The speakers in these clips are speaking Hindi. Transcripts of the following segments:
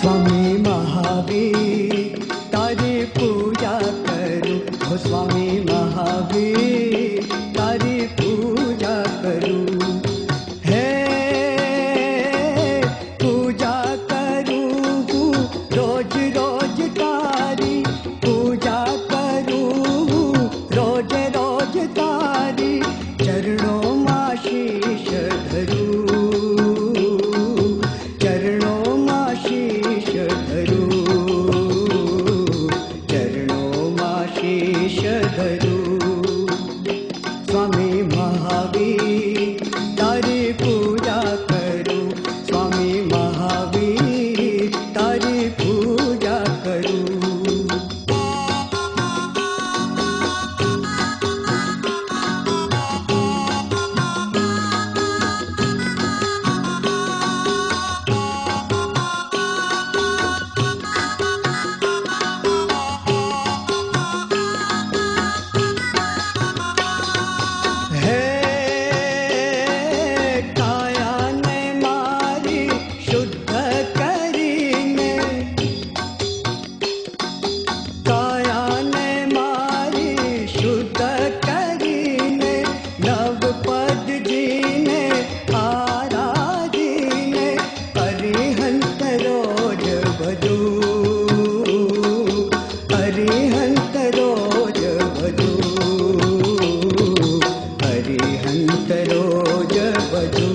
स्वामी महावीर तारी पूजा करूं, हो स्वामी महावीर तारी पूजा करूं। है पूजा करूं रोज रोज तारी, पूजा करूं रोज रोज तारी, चरणों मां शीश धरूं, चरणों मां शीश धरूं, चरणों मां शीश धरूं। स्वामी महावीर तारी पूजा करूं, स्वामी महावीर तारी पूजा करूं। अरिहंत रोज बजू,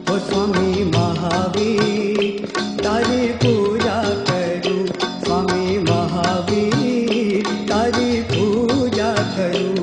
हो स्वामी महावीर तारी पूजा करूं, स्वामी महावीर तारी पूजा करूं।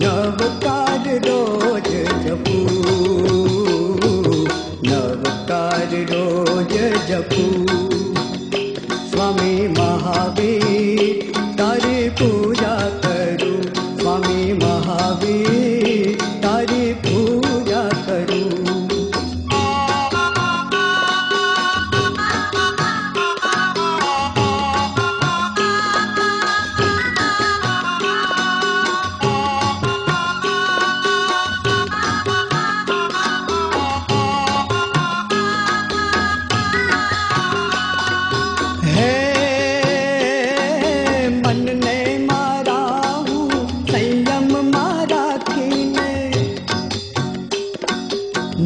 नवकार रोज जपू, नवकार रोज जपू। स्वामी महावीर तारी पूजा करूं, स्वामी महावीर तारी पूजा करूं।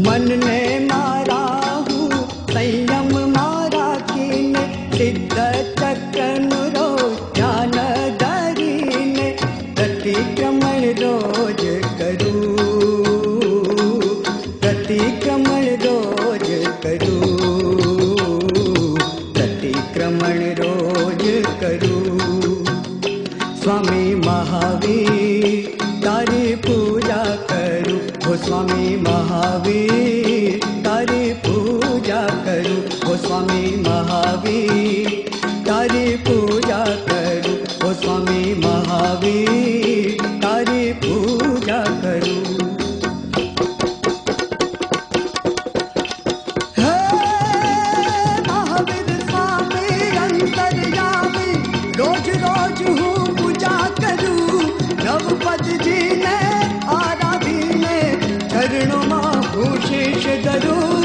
मन ने मारा हूँ संयम मारा कीने, सिद्ध चक्रन रोज ध्यान धरीने, प्रतिक्रमण रोज करूं, प्रतिक्रमण रोज करूं, प्रतिक्रमण रोज करूं। स्वामी महावीर तारी पूजा करूं, हो स्वामी महावीर तारी पूजा करूं, हो स्वामी महावीर तारी पूजा करूं, हो स्वामी महावीर तारी पूजा करूं। महावीर स्वामी अंतर्यामी, रोज रोज हूँ पूजा करूं, नवपद जी ने आराधीने, चरणों मां शीश धरूं।